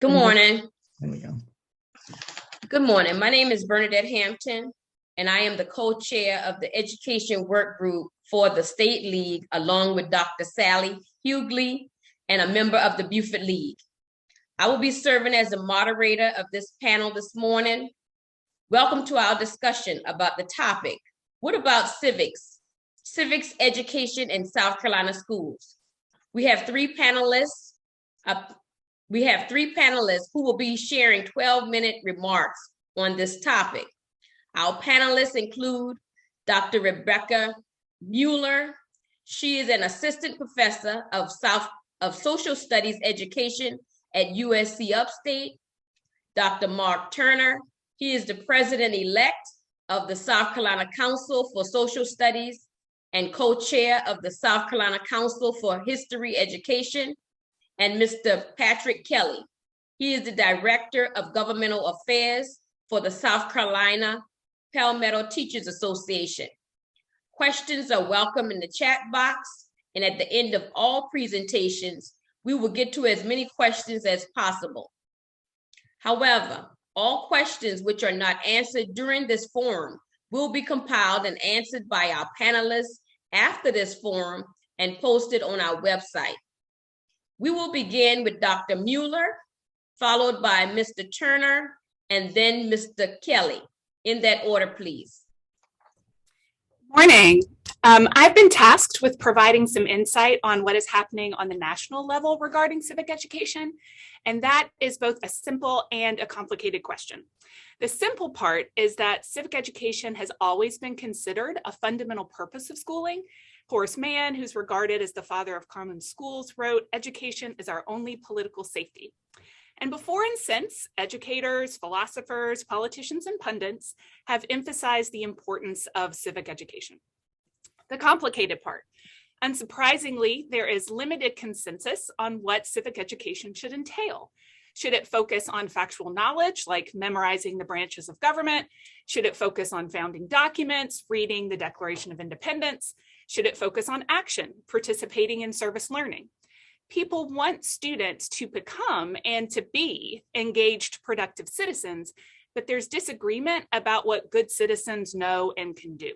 Good morning. There we go. Good morning. My name is Bernadette Hampton, and I am the co-chair of the Education Work Group for the State League, along with Dr. Sally Hughley, and a member of the Beaufort League. I will be serving as the moderator of this panel this morning. Welcome to our discussion about the topic, what about civics? Civics education in South Carolina schools. We have three panelists who will be sharing 12-minute remarks on this topic. Our panelists include Dr. Rebecca Mueller. She is an assistant professor of social studies education at USC Upstate. Dr. Mark Turner. He is the president-elect of the South Carolina Council for Social Studies and co-chair of the South Carolina Council for History Education. And Mr. Patrick Kelly. He is the Director of Governmental Affairs for the South Carolina Palmetto Teachers Association. Questions are welcome in the chat box, and at the end of all presentations, we will get to as many questions as possible. However, all questions which are not answered during this forum will be compiled and answered by our panelists after this forum and posted on our website. We will begin with Dr. Mueller, followed by Mr. Turner, and then Mr. Kelly. In that order, please. Morning. I've been tasked with providing some insight on what is happening on the national level regarding civic education, and that is both a simple and a complicated question. The simple part is that civic education has always been considered a fundamental purpose of schooling. Horace Mann, who's regarded as the father of common schools, wrote, "Education is our only political safety." And before and since, educators, philosophers, politicians, and pundits have emphasized the importance of civic education. The complicated part. Unsurprisingly, there is limited consensus on what civic education should entail. Should it focus on factual knowledge, like memorizing the branches of government? Should it focus on founding documents, reading the Declaration of Independence? Should it focus on action, participating in service learning? People want students to become and to be engaged, productive citizens, but there's disagreement about what good citizens know and can do.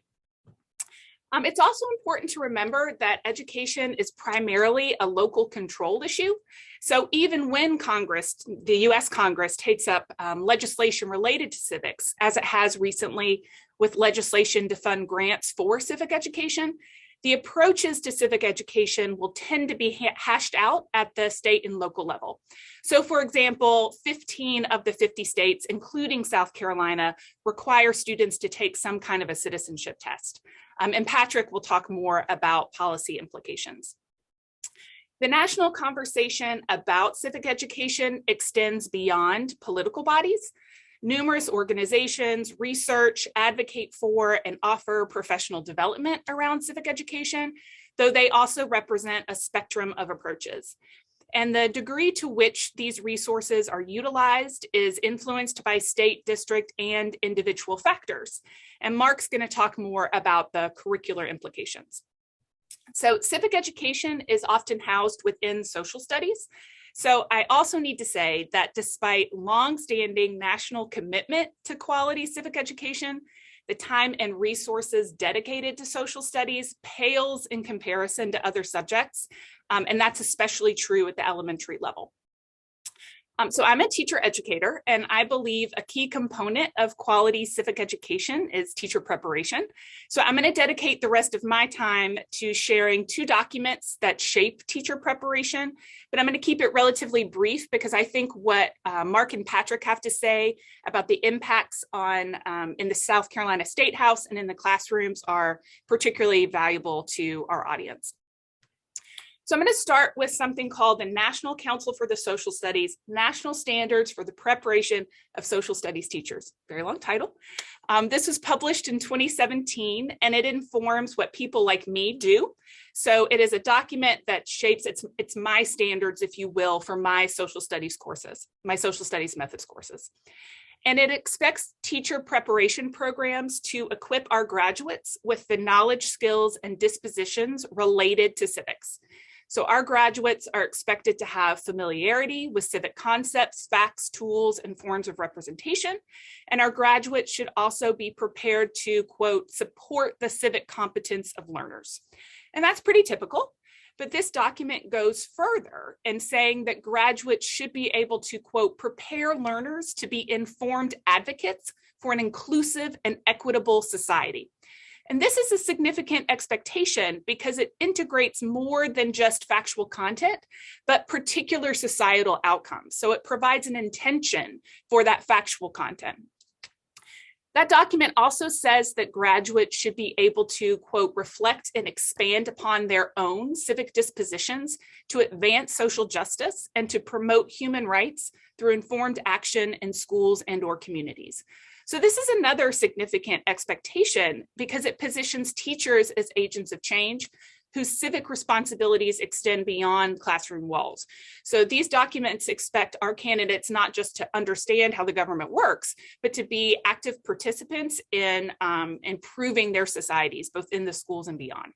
It's also important to remember that education is primarily a local controlled issue. So even when Congress, the US Congress, takes up legislation related to civics, as it has recently with legislation to fund grants for civic education, the approaches to civic education will tend to be hashed out at the state and local level. So for example, 15 of the 50 states, including South Carolina, require students to take some kind of a citizenship test. And Patrick will talk more about policy implications. The national conversation about civic education extends beyond political bodies. Numerous organizations research, advocate for, and offer professional development around civic education, though they also represent a spectrum of approaches. And the degree to which these resources are utilized is influenced by state, district, and individual factors. And Mark's going to talk more about the curricular implications. So civic education is often housed within social studies. So I also need to say that despite longstanding national commitment to quality civic education, the time and resources dedicated to social studies pales in comparison to other subjects, and that's especially true at the elementary level. So I'm a teacher educator, and I believe a key component of quality civic education is teacher preparation. So I'm going to dedicate the rest of my time to sharing two documents that shape teacher preparation, but I'm going to keep it relatively brief because I think what Mark and Patrick have to say about the impacts on in the South Carolina State House and in the classrooms are particularly valuable to our audience. So I'm going to start with something called the National Council for the Social Studies, National Standards for the Preparation of Social Studies Teachers. Very long title. This was published in 2017, and it informs what people like me do. So it is a document that shapes, it's my standards, if you will, for my social studies courses, my social studies methods courses. And it expects teacher preparation programs to equip our graduates with the knowledge, skills, and dispositions related to civics. So our graduates are expected to have familiarity with civic concepts, facts, tools, and forms of representation. And our graduates should also be prepared to, quote, support the civic competence of learners. And that's pretty typical. But this document goes further in saying that graduates should be able to, quote, prepare learners to be informed advocates for an inclusive and equitable society. And this is a significant expectation because it integrates more than just factual content, but particular societal outcomes. So it provides an intention for that factual content. That document also says that graduates should be able to, quote, reflect and expand upon their own civic dispositions to advance social justice and to promote human rights through informed action in schools and/or communities. So this is another significant expectation because it positions teachers as agents of change whose civic responsibilities extend beyond classroom walls. So these documents expect our candidates not just to understand how the government works, but to be active participants in improving their societies, both in the schools and beyond.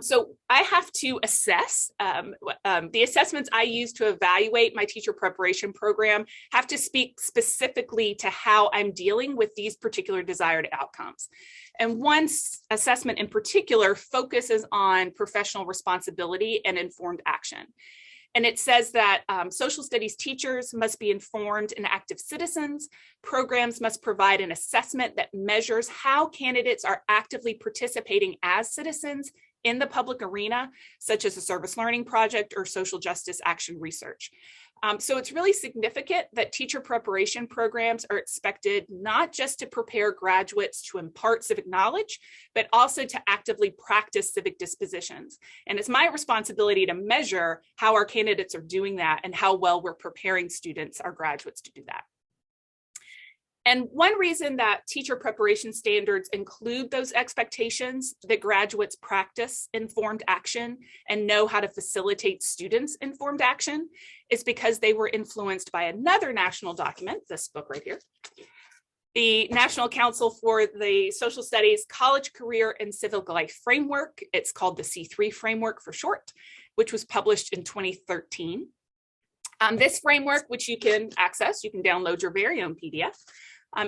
So I have to assess, the assessments I use to evaluate my teacher preparation program have to speak specifically to how I'm dealing with these particular desired outcomes. And one assessment in particular focuses on professional responsibility and informed action. And it says that social studies teachers must be informed and active citizens. Programs must provide an assessment that measures how candidates are actively participating as citizens in the public arena, such as a service learning project or social justice action research. So it's really significant that teacher preparation programs are expected not just to prepare graduates to impart civic knowledge, but also to actively practice civic dispositions. And it's my responsibility to measure how our candidates are doing that and how well we're preparing students, our graduates, to do that. And one reason that teacher preparation standards include those expectations that graduates practice informed action and know how to facilitate students' informed action is because they were influenced by another national document, this book right here, the National Council for the Social Studies College Career and Civic Life Framework. It's called the C3 Framework for short, which was published in 2013. This framework, which you can access, you can download your very own PDF,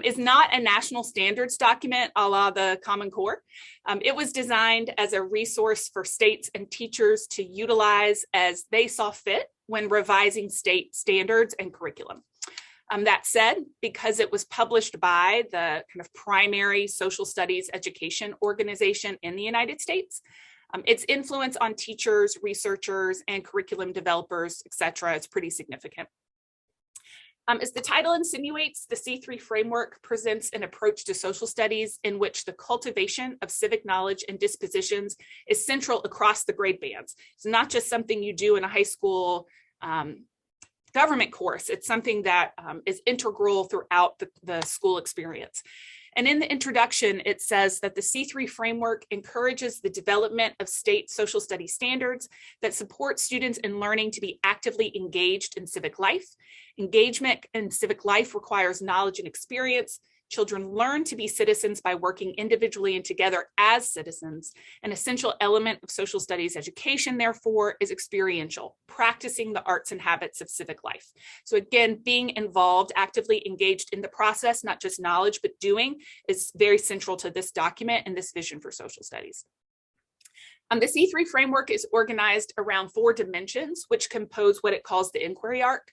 is not a national standards document a la the Common Core. It was designed as a resource for states and teachers to utilize as they saw fit when revising state standards and curriculum. That said, because it was published by the kind of primary social studies education organization in the United States, its influence on teachers, researchers, and curriculum developers, et cetera, is pretty significant. As the title insinuates, the C3 framework presents an approach to social studies in which the cultivation of civic knowledge and dispositions is central across the grade bands. It's not just something you do in a high school government course. It's something that is integral throughout the school experience. And in the introduction, it says that the C3 framework encourages the development of state social studies standards that support students in learning to be actively engaged in civic life. Engagement in civic life requires knowledge and experience. Children learn to be citizens by working individually and together as citizens. An essential element of social studies education, therefore, is experiential, practicing the arts and habits of civic life. So again, being involved, actively engaged in the process, not just knowledge, but doing, is very central to this document and this vision for social studies. The C3 framework is organized around 4 dimensions, which compose what it calls the inquiry arc: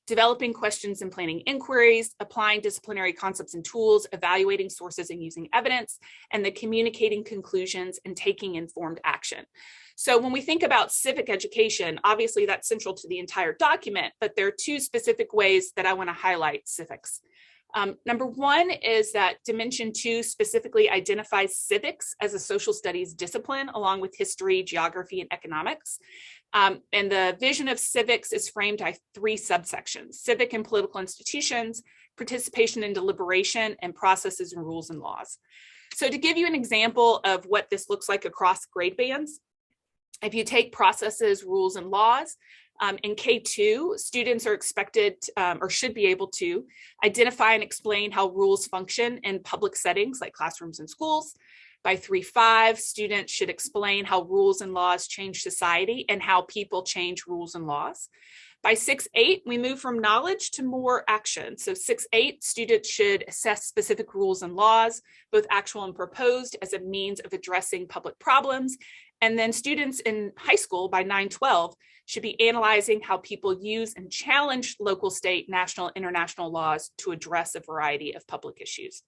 developing questions and planning inquiries, applying disciplinary concepts and tools, evaluating sources and using evidence, and the communicating conclusions and taking informed action. So when we think about civic education, obviously that's central to the entire document, but there are 2 specific ways that I want to highlight civics. Number 1 is that Dimension 2 specifically identifies civics as a social studies discipline, along with history, geography, and economics. And the vision of civics is framed by 3 subsections: civic and political institutions, participation in deliberation, and processes and rules and laws. So to give you an example of what this looks like across grade bands, if you take processes, rules, and laws, in K2, students are expected or should be able to identify and explain how rules function in public settings like classrooms and schools, By 3.5, students should explain how rules and laws change society and how people change rules and laws. By 6.8, we move from knowledge to more action. So 6.8, students should assess specific rules and laws, both actual and proposed, as a means of addressing public problems. And then students in high school by 9.12 should be analyzing how people use and challenge local, state, national, international laws to address a variety of public issues.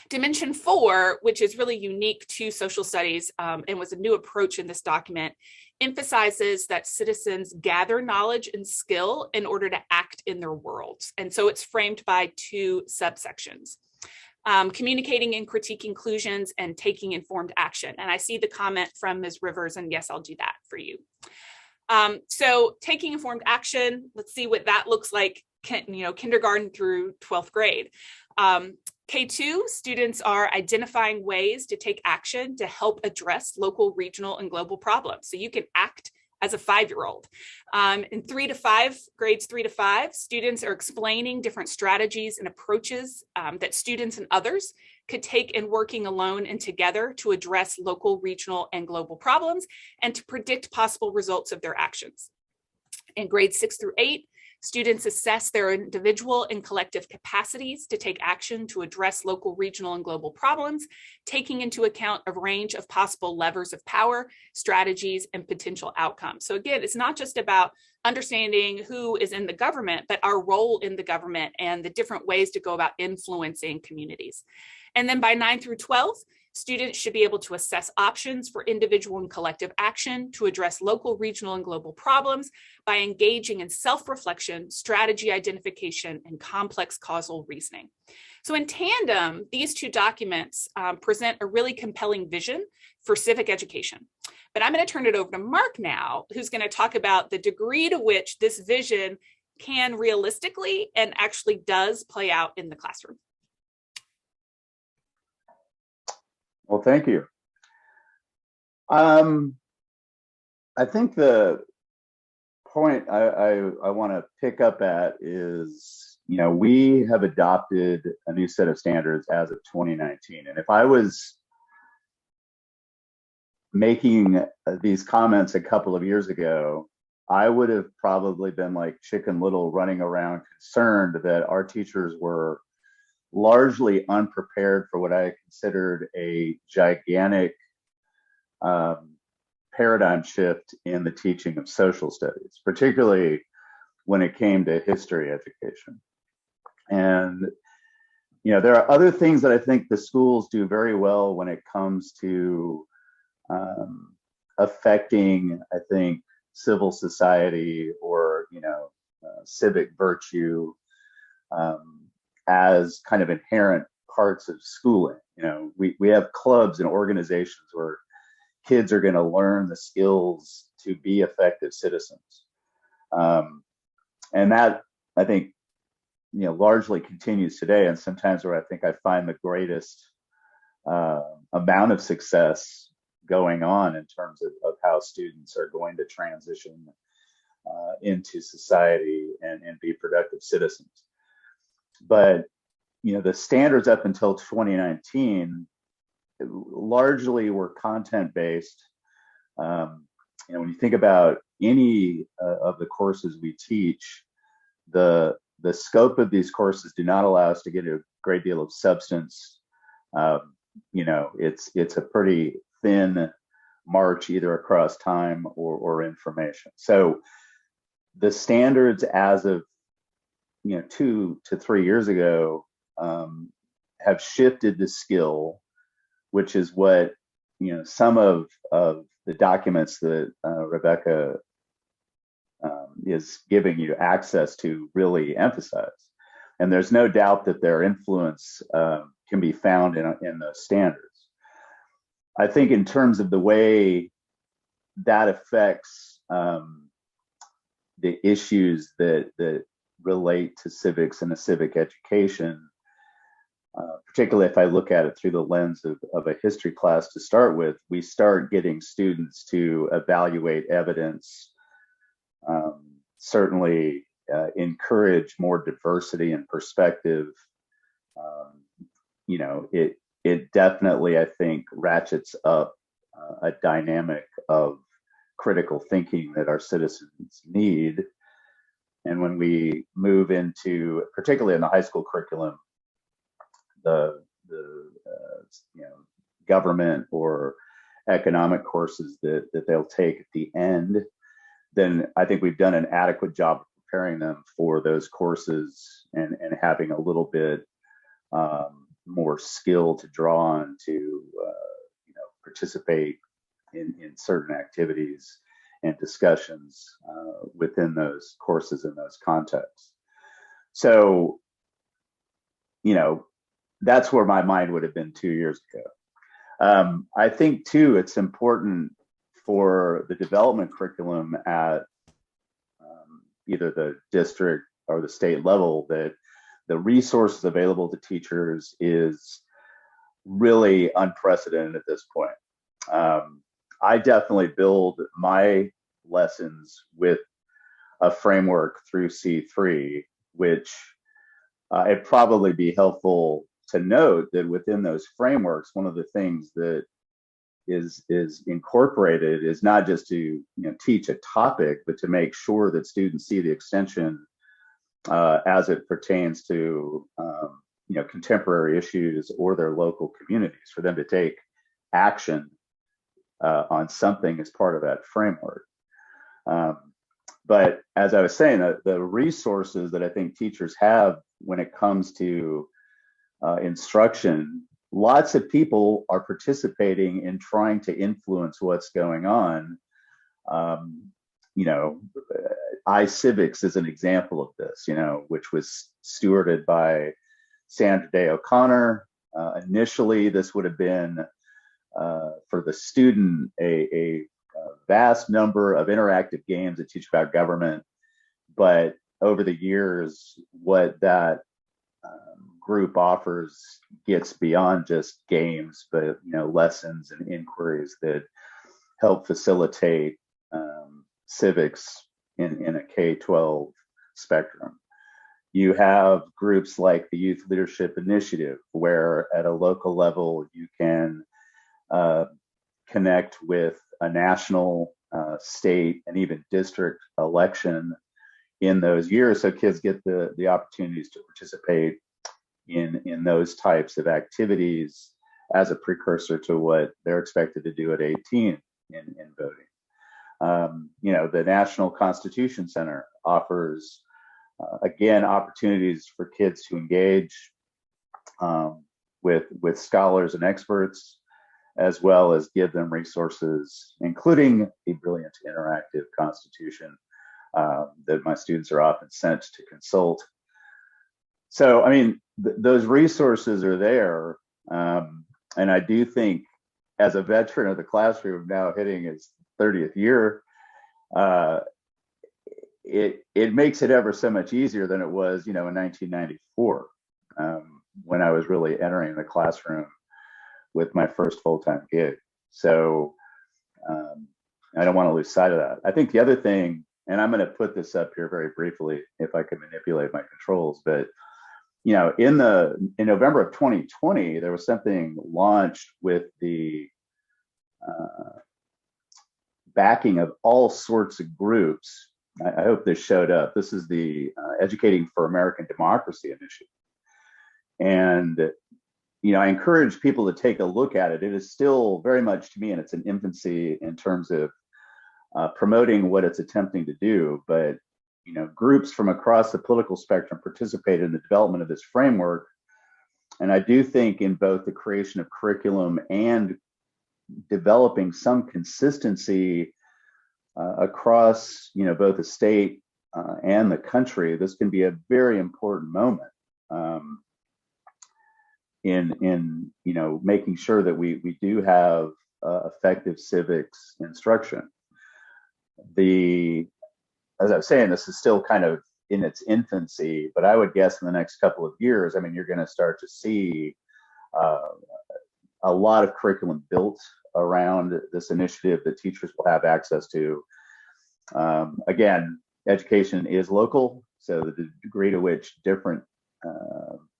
Dimension 4, which is really unique to social studies and was a new approach in this document, emphasizes that citizens gather knowledge and skill in order to act in their worlds. And so it's framed by 2 subsections. Communicating and critique inclusions and taking informed action. And I see the comment from Ms. Rivers, and yes, I'll do that for you. So taking informed action, let's see what that looks like, kindergarten through 12th grade. K2, students are identifying ways to take action to help address local, regional, and global problems. So you can act as a 5-year-old. In grades 3 to 5, students are explaining different strategies and approaches that students and others could take in working alone and together to address local, regional, and global problems and to predict possible results of their actions. In grades 6 through 8, students assess their individual and collective capacities to take action to address local, regional, and global problems, taking into account a range of possible levers of power, strategies, and potential outcomes. So again, it's not just about understanding who is in the government, but our role in the government and the different ways to go about influencing communities. And then by 9 through 12, students should be able to assess options for individual and collective action to address local, regional, and global problems by engaging in self-reflection, strategy identification, and complex causal reasoning. So in tandem, these 2 documents present a really compelling vision for civic education. But I'm going to turn it over to Mark now, who's going to talk about the degree to which this vision can realistically and actually does play out in the classroom. Well, thank you. I think the point I want to pick up at is, we have adopted a new set of standards as of 2019. And if I was making these comments a couple of years ago, I would have probably been like Chicken Little running around concerned that our teachers were largely unprepared for what I considered a gigantic paradigm shift in the teaching of social studies, particularly when it came to history education. And, there are other things that I think the schools do very well when it comes to affecting, I think, civil society or, civic virtue as kind of inherent parts of schooling. We have clubs and organizations where kids are going to learn the skills to be effective citizens. And that, I think, largely continues today. And sometimes where I think I find the greatest amount of success going on in terms of how students are going to transition into society and be productive citizens. But, the standards up until 2019 largely were content-based. When you think about any of the courses we teach, the scope of these courses do not allow us to get a great deal of substance. It's a pretty thin march either across time or information. So the standards as of 2 to 3 years ago have shifted the skill, which is what some of the documents that Rebecca is giving you access to really emphasize. And there's no doubt that their influence can be found in the standards. I think in terms of the way that affects the issues that relate to civics and a civic education, particularly if I look at it through the lens of a history class to start with, we start getting students to evaluate evidence, certainly encourage more diversity and perspective. it definitely, I think, ratchets up a dynamic of critical thinking that our citizens need. And when we move into, particularly in the high school curriculum, the government or economic courses that they'll take at the end, then I think we've done an adequate job of preparing them for those courses and having a little bit more skill to draw on to participate in certain activities and discussions within those courses in those contexts. So, that's where my mind would have been 2 years ago. I think too, it's important for the development curriculum at either the district or the state level that the resources available to teachers is really unprecedented at this point. I definitely build my lessons with a framework through C3, which it'd probably be helpful to note that within those frameworks, one of the things that is incorporated is not just to teach a topic, but to make sure that students see the extension as it pertains to contemporary issues or their local communities, for them to take action on something as part of that framework. But as I was saying, the resources that I think teachers have when it comes to instruction, lots of people are participating in trying to influence what's going on. Civics is an example of this, which was stewarded by Sandra Day O'Connor. Initially, this would have been for the student a vast number of interactive games that teach about government, but over the years, what that group offers gets beyond just games, but lessons and inquiries that help facilitate civics in a K-12 spectrum. You have groups like the Youth Leadership Initiative, where at a local level you can connect with a national, state, and even district election in those years, so kids get the opportunities to participate in those types of activities as a precursor to what they're expected to do at 18 in voting. The National Constitution Center offers, again, opportunities for kids to engage with scholars and experts, as well as give them resources, including a brilliant interactive constitution that my students are often sent to consult. So, those resources are there. And I do think, as a veteran of the classroom now hitting its 30th year, it makes it ever so much easier than it was, in 1994, when I was really entering the classroom with my first full-time gig. So I don't want to lose sight of that. I think the other thing, and I'm going to put this up here very briefly if I can manipulate my controls, but in November of 2020, there was something launched with the backing of all sorts of groups. I hope this showed up. This is the Educating for American Democracy initiative. And, I encourage people to take a look at it. It is still very much, to me, in its infancy in terms of promoting what it's attempting to do. But, groups from across the political spectrum participated in the development of this framework. And I do think in both the creation of curriculum and developing some consistency across, both the state and the country, this can be a very important moment in making sure that we do have effective civics instruction. As I was saying, this is still kind of in its infancy, but I would guess in the next couple of years, you're going to start to see a lot of curriculum built around this initiative that teachers will have access to. Again, education is local, so the degree to which different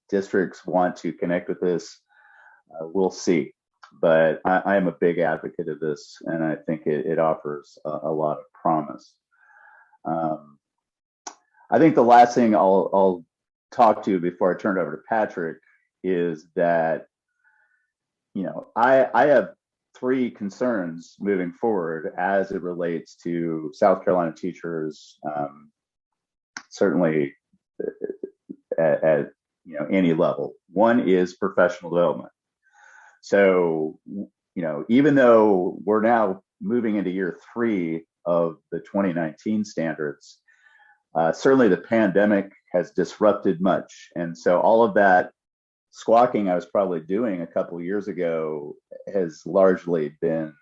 districts want to connect with this We'll see. But I am a big advocate of this, and I think it offers a lot of promise. I think the last thing I'll talk to before I turn it over to Patrick is that, I have three concerns moving forward as it relates to South Carolina teachers, certainly at any level. One is professional development. So, even though we're now moving into year 3 of the 2019 standards, certainly the pandemic has disrupted much. And so all of that squawking I was probably doing a couple of years ago has largely been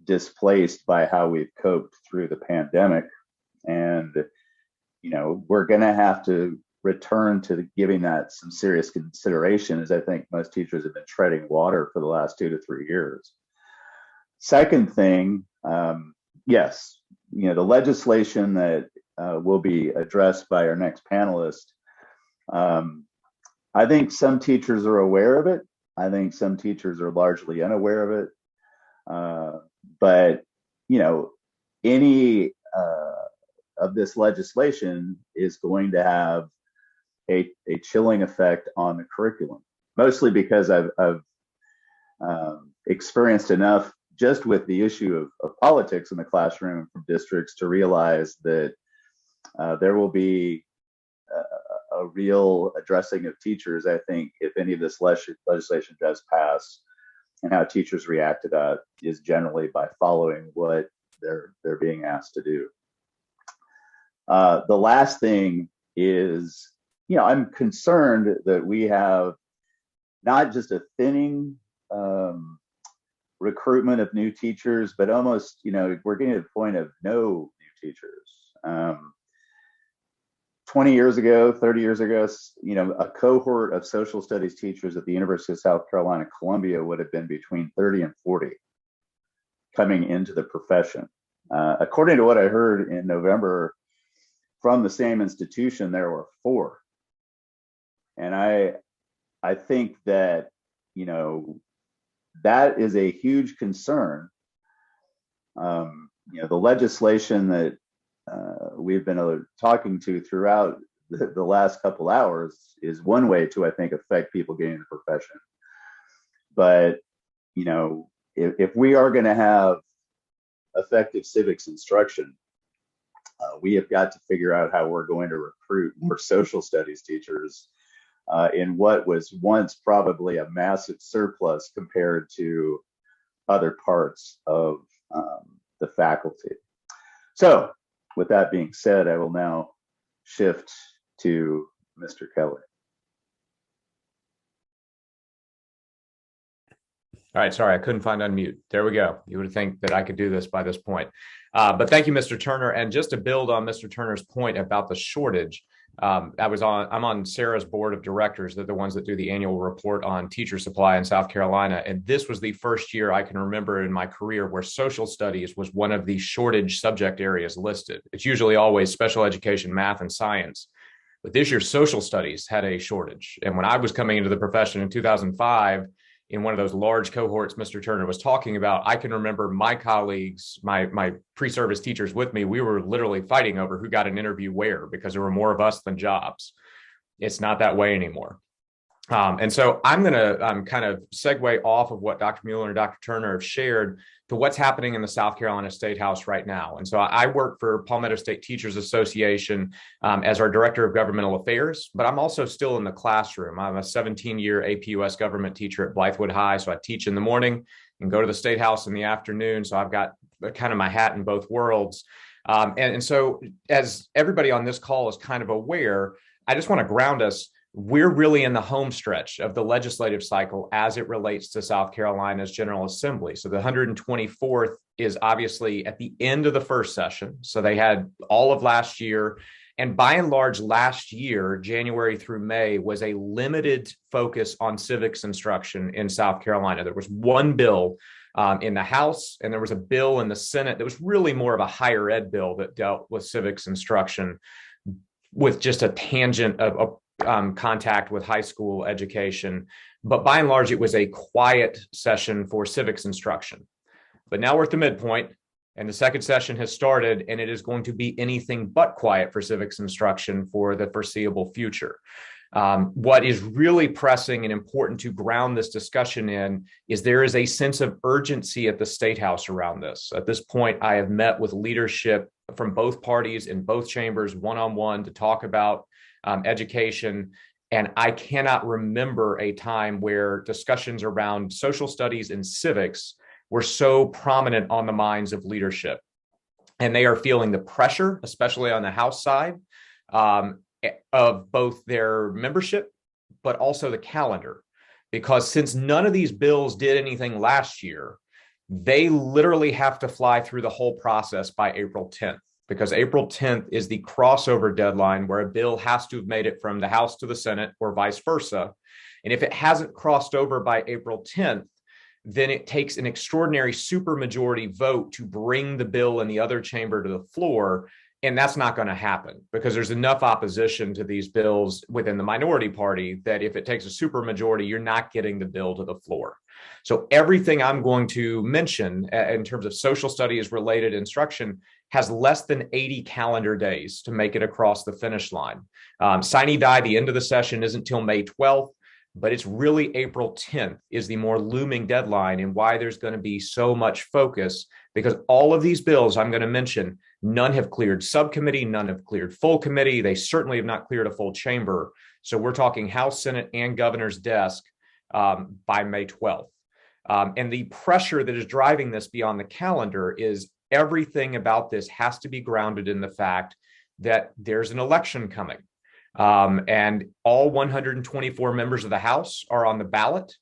displaced by how we've coped through the pandemic. And, we're going to have to return to giving that some serious consideration, as I think most teachers have been treading water for the last 2 to 3 years. Second thing, yes, the legislation that will be addressed by our next panelist, I think some teachers are aware of it. I think some teachers are largely unaware of it. But, any of this legislation is going to have a chilling effect on the curriculum, mostly because I've experienced enough just with the issue of politics in the classroom from districts to realize that there will be a real addressing of teachers, I think, if any of this legislation does pass, and how teachers react to that is generally by following what they're being asked to do. The last thing is, I'm concerned that we have not just a thinning recruitment of new teachers, but almost, we're getting to the point of no new teachers. 20 years ago, 30 years ago, a cohort of social studies teachers at the University of South Carolina, Columbia would have been between 30 and 40 coming into the profession. According to what I heard in November from the same institution, there were 4. And I think that, that is a huge concern. The legislation that we've been talking to throughout the last couple hours is one way to, I think, affect people getting the profession. But, if we are going to have effective civics instruction, we have got to figure out how we're going to recruit more social studies teachers in what was once probably a massive surplus compared to other parts of the faculty. So, with that being said, I will now shift to Mr. Kelly. All right, sorry, I couldn't find unmute. There we go. You would think that I could do this by this point. But thank you, Mr. Turner. And just to build on Mr. Turner's point about the shortage, I'm on Sarah's board of directors. They're the ones that do the annual report on teacher supply in South Carolina. And this was the first year I can remember in my career where social studies was one of the shortage subject areas listed. It's usually always special education, math, and science. But this year, social studies had a shortage. And when I was coming into the profession in 2005, in one of those large cohorts Mr. Turner was talking about, I can remember my colleagues, my pre-service teachers with me, we were literally fighting over who got an interview where, because there were more of us than jobs. It's not that way anymore. And so I'm going to kind of segue off of what Dr. Mueller and Dr. Turner have shared to what's happening in the South Carolina State House right now. And so I work for Palmetto State Teachers Association as our Director of Governmental Affairs, but I'm also still in the classroom. I'm a 17-year APUS government teacher at Blythewood High. So I teach in the morning and go to the State House in the afternoon. So I've got kind of my hat in both worlds. And so as everybody on this call is kind of aware, I just want to ground us. We're really in the home stretch of the legislative cycle as it relates to South Carolina's General Assembly. So the 124th is obviously at the end of the first session. So they had all of last year. And by and large, last year, January through May, was a limited focus on civics instruction in South Carolina. There was one bill in the House, and there was a bill in the Senate that was really more of a higher ed bill that dealt with civics instruction. with just a tangent of contact with high school education. But by and large, it was a quiet session for civics instruction. But now we're at the midpoint, and the second session has started, and it is going to be anything but quiet for civics instruction for the foreseeable future. What is really pressing and important to ground this discussion in is there is a sense of urgency at the State House around this. At this point, I have met with leadership from both parties in both chambers one-on-one to talk about education. And I cannot remember a time where discussions around social studies and civics were so prominent on the minds of leadership. And they are feeling the pressure, especially on the House side, of both their membership, but also the calendar. Because since none of these bills did anything last year, they literally have to fly through the whole process by April 10th. Because April 10th is the crossover deadline where a bill has to have made it from the House to the Senate or vice versa. And if it hasn't crossed over by April 10th, then it takes an extraordinary supermajority vote to bring the bill in the other chamber to the floor. And that's not going to happen because there's enough opposition to these bills within the minority party that if it takes a supermajority, you're not getting the bill to the floor. So everything I'm going to mention in terms of social studies related instruction has less than 80 calendar days to make it across the finish line. Sine die, the end of the session isn't till May 12th, but it's really April 10th is the more looming deadline and why there's going to be so much focus because all of these bills I'm going to mention, none have cleared subcommittee, none have cleared full committee. They certainly have not cleared a full chamber. So we're talking House, Senate, and governor's desk by May 12th. And the pressure that is driving this beyond the calendar is everything about this has to be grounded in the fact that there's an election coming. And all 124 members of the House are on the ballot.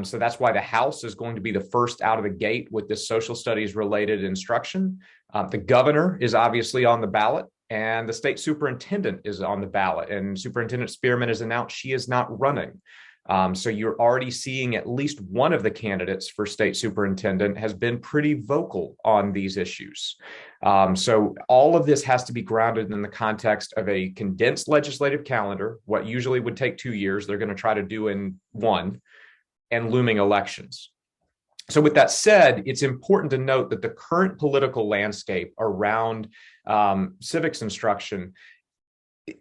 So that's why the House is going to be the first out of the gate with this social studies related instruction. The governor is obviously on the ballot and the state superintendent is on the ballot. And Superintendent Spearman has announced she is not running. So you're already seeing at least one of the candidates for state superintendent has been pretty vocal on these issues. So all of this has to be grounded in the context of a condensed legislative calendar, what usually would take 2 years, they're going to try to do in 1, and looming elections. So with that said, it's important to note that the current political landscape around civics instruction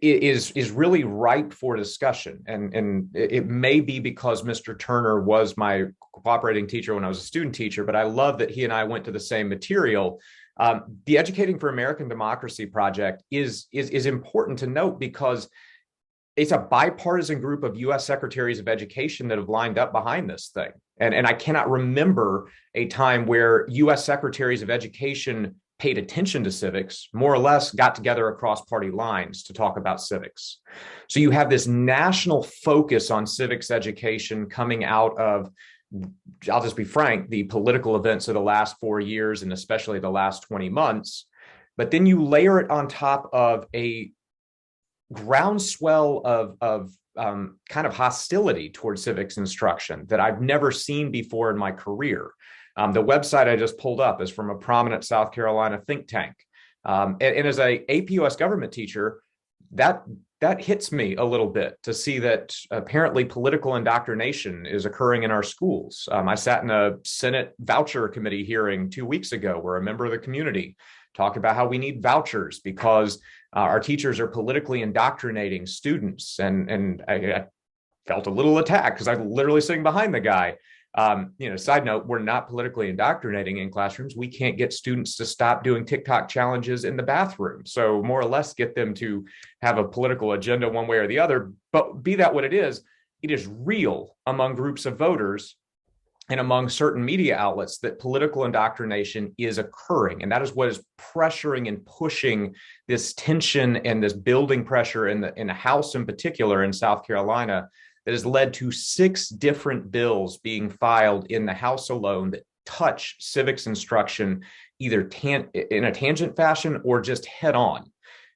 is really ripe for discussion. And it may be because Mr. Turner was my cooperating teacher when I was a student teacher, but I love that he and I went to the same material. The Educating for American Democracy project is important to note because it's a bipartisan group of U.S. secretaries of education that have lined up behind this thing. And I cannot remember a time where U.S. secretaries of education paid attention to civics, more or less got together across party lines to talk about civics. So you have this national focus on civics education coming out of, I'll just be frank, the political events of the last 4 years and especially the last 20 months. But then you layer it on top of a groundswell of kind of hostility towards civics instruction that I've never seen before in my career. The website I just pulled up is from a prominent South Carolina think tank. And as a APUS government teacher, that hits me a little bit to see that apparently political indoctrination is occurring in our schools. I sat in a Senate voucher committee hearing 2 weeks ago where a member of the community talked about how we need vouchers because our teachers are politically indoctrinating students. And I felt a little attacked because I'm literally sitting behind the guy. Side note, we're not politically indoctrinating in classrooms. We can't get students to stop doing TikTok challenges in the bathroom. So more or less get them to have a political agenda one way or the other. But be that what it is real among groups of voters and among certain media outlets that political indoctrination is occurring. And that is what is pressuring and pushing this tension and this building pressure in the House in particular in South Carolina that has led to 6 different bills being filed in the House alone that touch civics instruction either in a tangent fashion or just head on.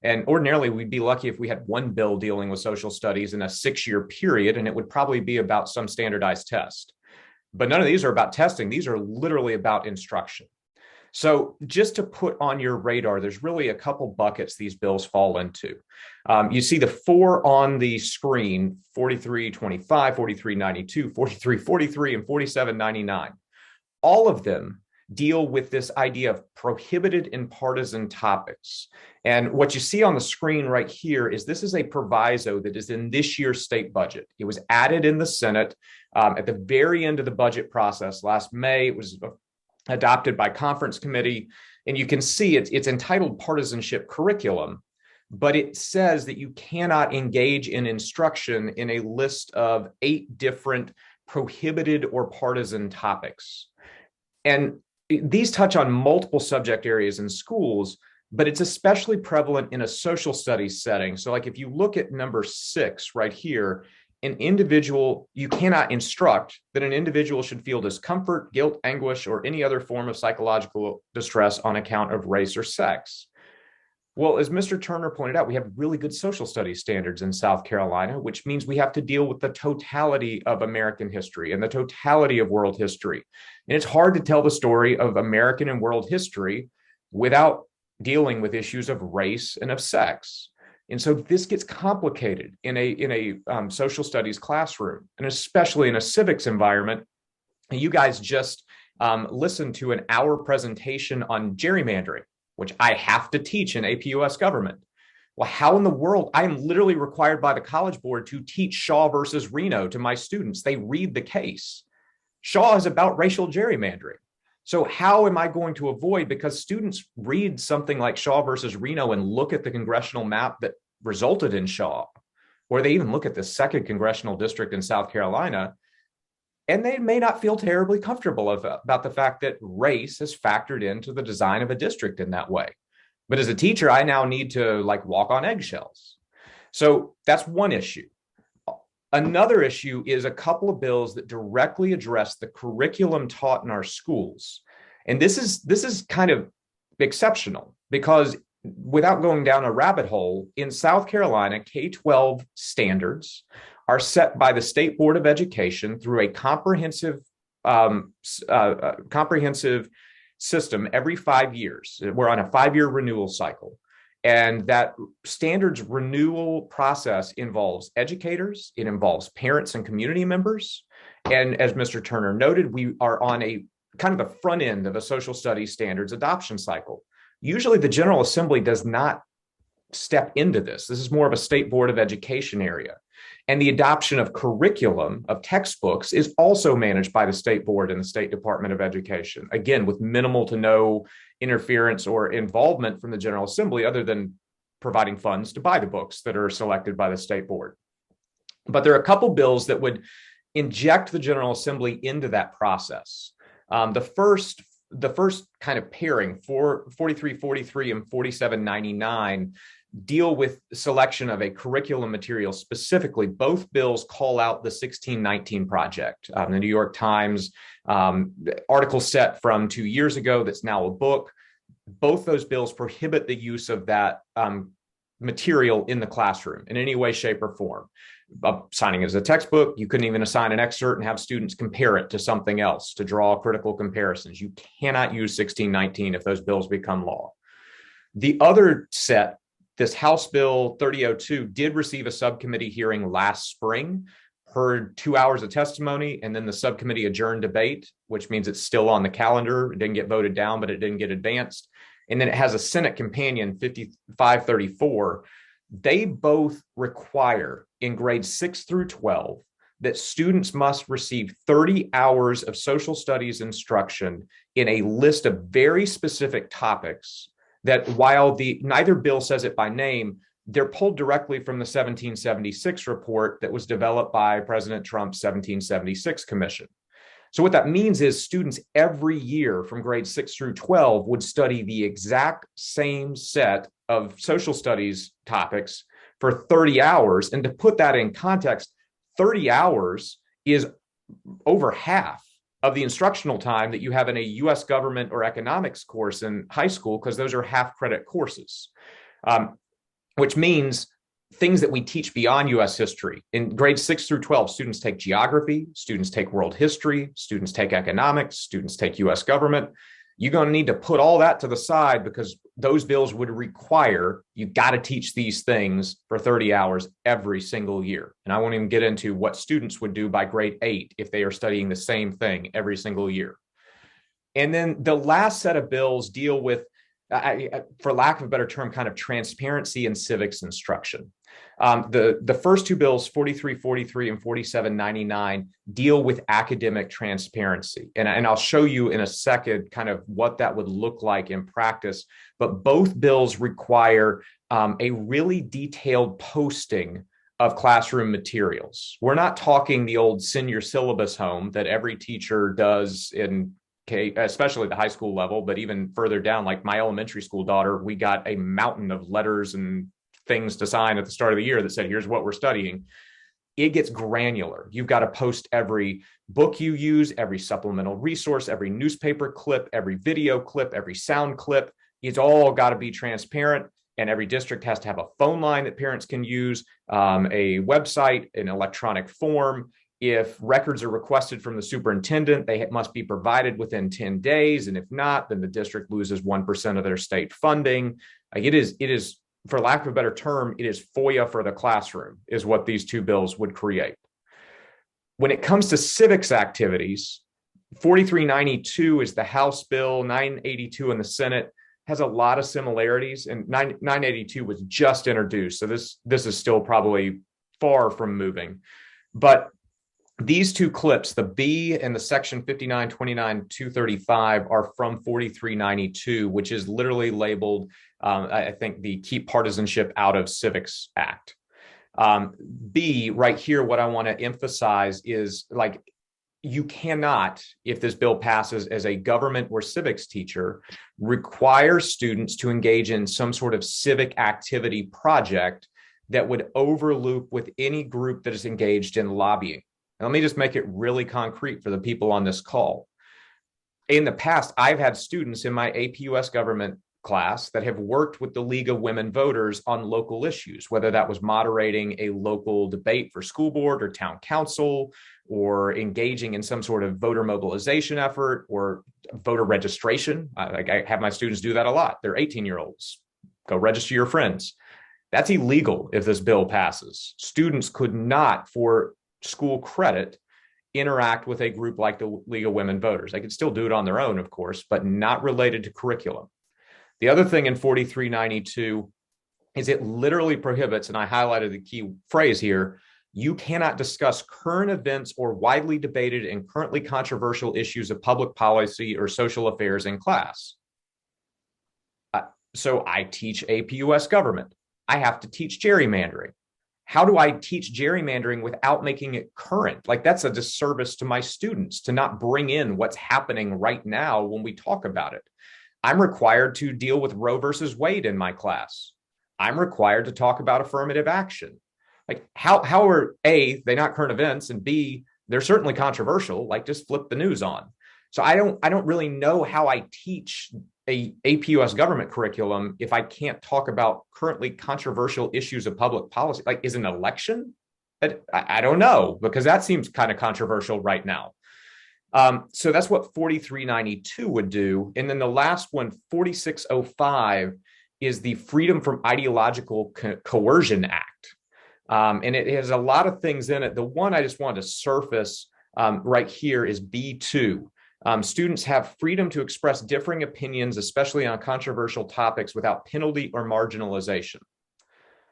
And ordinarily, we'd be lucky if we had one bill dealing with social studies in a 6-year period, and it would probably be about some standardized test. But none of these are about testing. These are literally about instruction. So just to put on your radar, there's really a couple buckets these bills fall into. You see the four on the screen: 4325, 4392, 4343, and 4799. All of them deal with this idea of prohibited and partisan topics. And what you see on the screen right here is this is a proviso that is in this year's state budget. It was added in the Senate at the very end of the budget process last May. It was adopted by conference committee. And you can see it's entitled Partisanship Curriculum, but it says that you cannot engage in instruction in a list of 8 different prohibited or partisan topics. And these touch on multiple subject areas in schools, but it's especially prevalent in a social studies setting. So like if you look at number 6 right here, you cannot instruct that an individual should feel discomfort, guilt, anguish, or any other form of psychological distress on account of race or sex. Well, as Mr. Turner pointed out, we have really good social studies standards in South Carolina, which means we have to deal with the totality of American history and the totality of world history. And it's hard to tell the story of American and world history without dealing with issues of race and of sex. And so this gets complicated in a social studies classroom, and especially in a civics environment. You guys just listened to an hour presentation on gerrymandering, which I have to teach in AP US government. Well, how in the world? I am literally required by the College Board to teach Shaw versus Reno to my students. They read the case. Shaw is about racial gerrymandering. So how am I going to avoid, because students read something like Shaw versus Reno and look at the congressional map that resulted in Shaw, or they even look at the 2nd congressional district in South Carolina, and they may not feel terribly comfortable about the fact that race has factored into the design of a district in that way. But as a teacher, I now need to walk on eggshells. So that's one issue. Another issue is a couple of bills that directly address the curriculum taught in our schools. And this is kind of exceptional, because without going down a rabbit hole, in South Carolina, K-12 standards are set by the State Board of Education through a comprehensive system every 5 years. We're on a 5-year renewal cycle. And that standards renewal process involves educators, it involves parents and community members. And as Mr. Turner noted, we are on a kind of the front end of a social studies standards adoption cycle. Usually the General Assembly does not step into this. This is more of a State Board of Education area. And the adoption of curriculum, of textbooks, is also managed by the State Board and the State Department of Education, again, with minimal to no interference or involvement from the General Assembly, other than providing funds to buy the books that are selected by the State Board. But there are a couple bills that would inject the General Assembly into that process. The first kind of pairing, 4343 and 4799, deal with selection of a curriculum material specifically. Both bills call out the 1619 project. The New York Times article set from 2 years ago that's now a book. Both those bills prohibit the use of that material in the classroom in any way, shape, or form. Signing as a textbook, you couldn't even assign an excerpt and have students compare it to something else to draw critical comparisons. You cannot use 1619 if those bills become law. The other set, this House Bill 3002, did receive a subcommittee hearing last spring, heard 2 hours of testimony, and then the subcommittee adjourned debate, which means it's still on the calendar. It didn't get voted down, but it didn't get advanced. And then it has a Senate companion, 5534. They both require in grades 6 through 12 that students must receive 30 hours of social studies instruction in a list of very specific topics that, while neither bill says it by name, they're pulled directly from the 1776 report that was developed by President Trump's 1776 commission. So what that means is students every year from grades 6 through 12 would study the exact same set of social studies topics for 30 hours. And to put that in context, 30 hours is over half of the instructional time that you have in a US government or economics course in high school, because those are half credit courses, which means things that we teach beyond US history. In grades 6 through 12, students take geography, students take world history, students take economics, students take US government. You're going to need to put all that to the side because those bills would require you got to teach these things for 30 hours every single year. And I won't even get into what students would do by grade 8 if they are studying the same thing every single year. And then the last set of bills deal with, for lack of a better term, kind of transparency in civics instruction. The first two bills, 4343 and 4799, deal with academic transparency. And I'll show you in a second kind of what that would look like in practice. But both bills require a really detailed posting of classroom materials. We're not talking the old send your syllabus home that every teacher does in especially the high school level, but even further down, like my elementary school daughter, we got a mountain of letters and things to sign at the start of the year that said, here's what we're studying. It gets granular. You've got to post every book you use, every supplemental resource, every newspaper clip, every video clip, every sound clip. It's all got to be transparent. And every district has to have a phone line that parents can use, a website, an electronic form. If records are requested from the superintendent, they must be provided within 10 days. And if not, then the district loses 1% of their state funding. Like it is, for lack of a better term, it is FOIA for the classroom is what these two bills would create. When it comes to civics activities, 4392 is the House bill, 982 in the Senate, has a lot of similarities, and 982 was just introduced. So this is still probably far from moving. But these two clips, the B and the section 5929-235, are from 4392, which is literally labeled, I think, the Keep Partisanship Out of Civics Act. B, right here, what I want to emphasize is, like, you cannot, if this bill passes, as a government or civics teacher, require students to engage in some sort of civic activity project that would overloop with any group that is engaged in lobbying. And let me just make it really concrete for the people on this call. In the past, I've had students in my AP US government class that have worked with the League of Women Voters on local issues, whether that was moderating a local debate for school board or town council, or engaging in some sort of voter mobilization effort or voter registration. I have my students do that a lot. They're 18-year-olds. Go register your friends. That's illegal if this bill passes. Students could not, for school credit, interact with a group like the League of Women Voters. They could still do it on their own, of course, but not related to curriculum. The other thing in 4392 is it literally prohibits, and I highlighted the key phrase here, you cannot discuss current events or widely debated and currently controversial issues of public policy or social affairs in class. So I teach AP US government. I have to teach gerrymandering. How do I teach gerrymandering without making it current? Like, that's a disservice to my students to not bring in what's happening right now when we talk about it. I'm required to deal with Roe versus Wade in my class. I'm required to talk about affirmative action. Like, how are A, they not current events, and B, they're certainly controversial, like just flip the news on. So I don't really know how I teach a AP US government curriculum if I can't talk about currently controversial issues of public policy. Like, is an election? I don't know, because that seems kind of controversial right now. So that's what 4392 would do. And then the last one, 4605, is the Freedom from Ideological Coercion Act. And it has a lot of things in it. The one I just wanted to surface right here is B2. Students have freedom to express differing opinions, especially on controversial topics, without penalty or marginalization.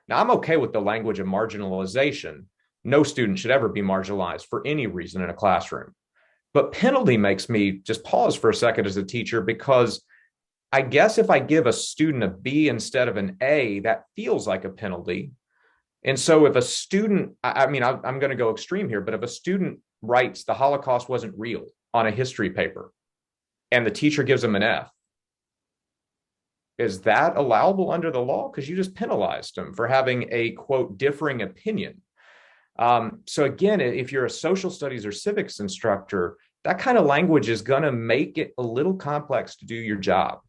Now, I'm okay with the language of marginalization. No student should ever be marginalized for any reason in a classroom. But penalty makes me just pause for a second as a teacher, because I guess if I give a student a B instead of an A, that feels like a penalty. And so if a student, I'm going to go extreme here, but if a student writes the Holocaust wasn't real on a history paper and the teacher gives them an F, is that allowable under the law? Because you just penalized them for having a, quote, differing opinion. So again, if you're a social studies or civics instructor, that kind of language is going to make it a little complex to do your job.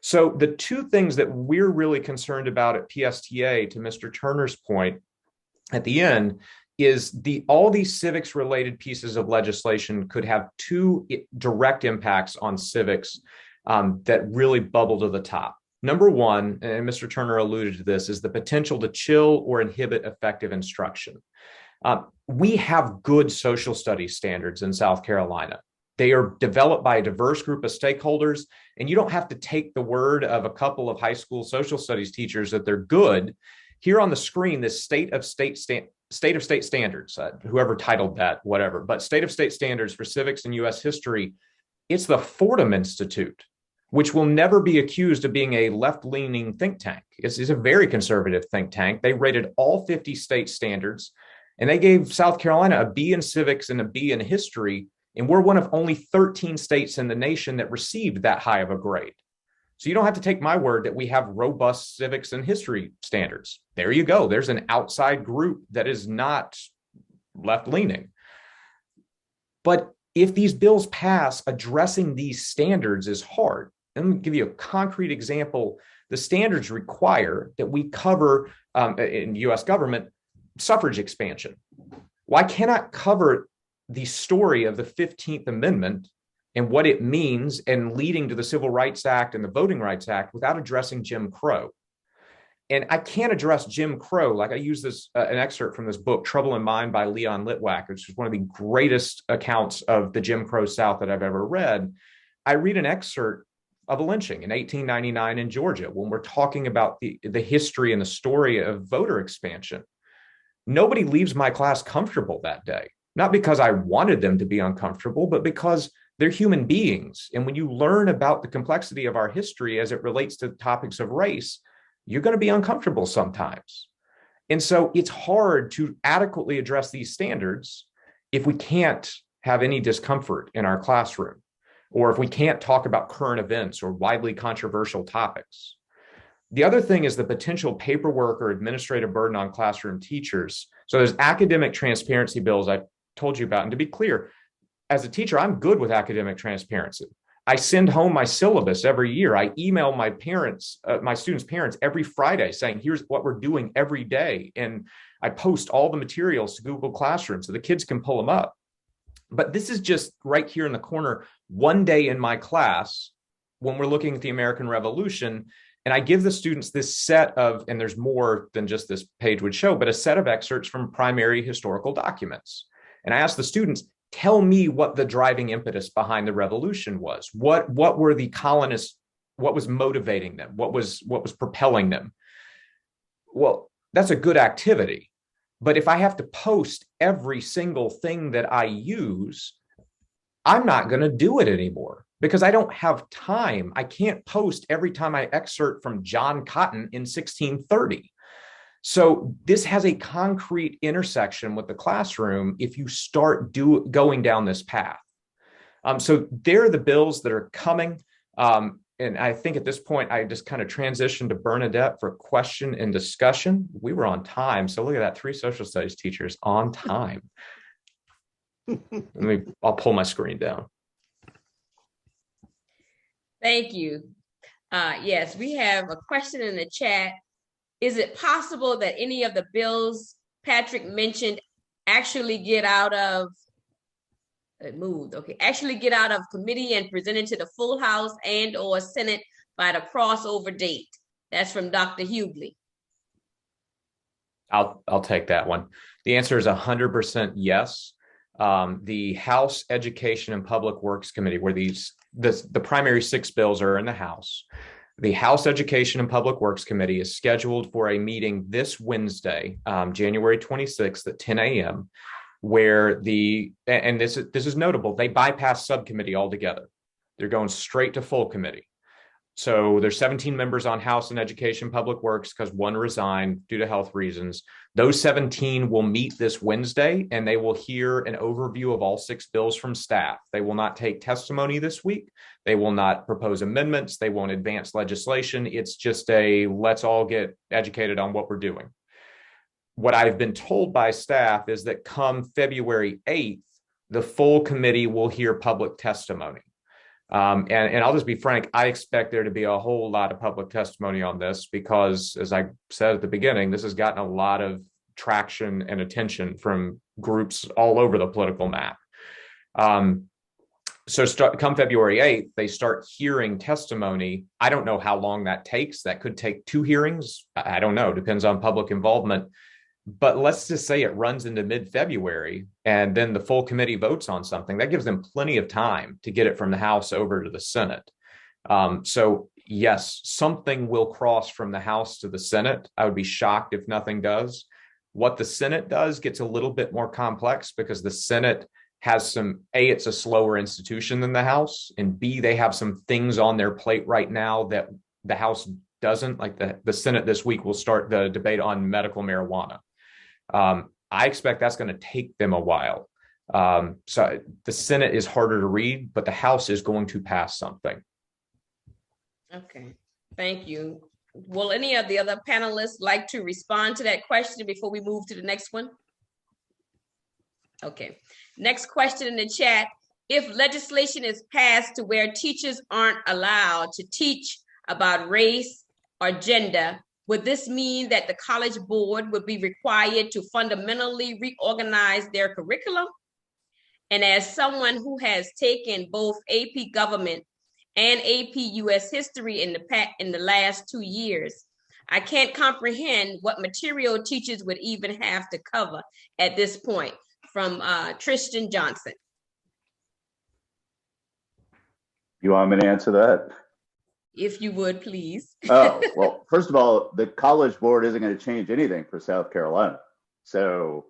So the two things that we're really concerned about at PSTA, to Mr. Turner's point at the end, is all these civics related pieces of legislation could have two direct impacts on civics. that really bubble to the top. Number one, and Mr. Turner alluded to this, is the potential to chill or inhibit effective instruction. We have good social studies standards in South Carolina. They are developed by a diverse group of stakeholders, and you don't have to take the word of a couple of high school social studies teachers that they're good. Here on the screen, this state of state standards, whoever titled that, whatever, but state of state standards for civics and U.S. history, it's the Fordham Institute, which will never be accused of being a left-leaning think tank. It's a very conservative think tank. They rated all 50 state standards, and they gave South Carolina a B in civics and a B in history, and we're one of only 13 states in the nation that received that high of a grade. So you don't have to take my word that we have robust civics and history standards. There you go. There's an outside group that is not left-leaning. But if these bills pass, addressing these standards is hard. Let me give you a concrete example. The standards require that we cover in U.S. government suffrage expansion. Well, I cannot cover the story of the 15th Amendment and what it means and leading to the Civil Rights Act and the Voting Rights Act without addressing Jim Crow. And I can't address Jim Crow. Like I use this, an excerpt from this book, Trouble in Mind by Leon Litwack, which is one of the greatest accounts of the Jim Crow South that I've ever read. I read an excerpt of a lynching in 1899 in Georgia when we're talking about the history and the story of voter expansion. Nobody leaves my class comfortable that day, not because I wanted them to be uncomfortable, but because they're human beings. And when you learn about the complexity of our history as it relates to topics of race, you're going to be uncomfortable sometimes. And so it's hard to adequately address these standards if we can't have any discomfort in our classroom, or if we can't talk about current events or widely controversial topics. The other thing is the potential paperwork or administrative burden on classroom teachers. So there's academic transparency bills I told you about. And to be clear, as a teacher, I'm good with academic transparency. I send home my syllabus every year. I email my parents, my students' parents every Friday saying, here's what we're doing every day. And I post all the materials to Google Classroom so the kids can pull them up. But this is just right here in the corner, one day in my class when we're looking at the American Revolution. And I give the students this set of, and there's more than just this page would show, but a set of excerpts from primary historical documents. And I ask the students, tell me what the driving impetus behind the revolution was. What were the colonists, what was motivating them? What was propelling them? Well, that's a good activity. But if I have to post every single thing that I use, I'm not going to do it anymore because I don't have time. I can't post every time I excerpt from John Cotton in 1630. So this has a concrete intersection with the classroom if you start going down this path. So there are the bills that are coming. And I think at this point, I just kind of transitioned to Bernadette for question and discussion. We were on time. So look at that, 3 social studies teachers on time. I'll pull my screen down. Thank you. Yes, we have a question in the chat. Is it possible that any of the bills Patrick mentioned actually get out of committee and presented to the full House and or Senate by the crossover date? That's from Dr. Hughley. I'll take that one. The answer is 100% yes. The House Education and Public Works Committee, where the primary 6 bills are in the House. The House Education and Public Works Committee is scheduled for a meeting this Wednesday, January 26th at 10 a.m., where and this is notable, they bypass subcommittee altogether. They're going straight to full committee. So there's 17 members on House and Education Public Works because 1 resigned due to health reasons. Those 17 will meet this Wednesday and they will hear an overview of all 6 bills from staff. They will not take testimony this week. They will not propose amendments. They won't advance legislation. It's just let's all get educated on what we're doing. What I've been told by staff is that come February 8th, the full committee will hear public testimony. And I'll just be frank, I expect there to be a whole lot of public testimony on this because, as I said at the beginning, this has gotten a lot of traction and attention from groups all over the political map. So come February 8th, they start hearing testimony. I don't know how long that takes. That could take 2 hearings. I don't know. Depends on public involvement. But let's just say it runs into mid-February and then the full committee votes on something. That gives them plenty of time to get it from the House over to the Senate. So yes, something will cross from the House to the Senate. I would be shocked if nothing does. What the Senate does gets a little bit more complex because the Senate has some, A, it's a slower institution than the House, and B, they have some things on their plate right now that the House doesn't. Like the Senate this week will start the debate on medical marijuana. I expect that's going to take them a while. So the Senate is harder to read, but the House is going to pass something. Okay, thank you. Will any of the other panelists like to respond to that question before we move to the next one? Okay, next question in the chat. If legislation is passed to where teachers aren't allowed to teach about race or gender, would this mean that the College Board would be required to fundamentally reorganize their curriculum? And as someone who has taken both AP Government and AP US History in the last 2 years, I can't comprehend what material teachers would even have to cover at this point. From Tristan Johnson. You want me to answer that? If you would, please. Oh, well, first of all, the College Board isn't going to change anything for South Carolina. So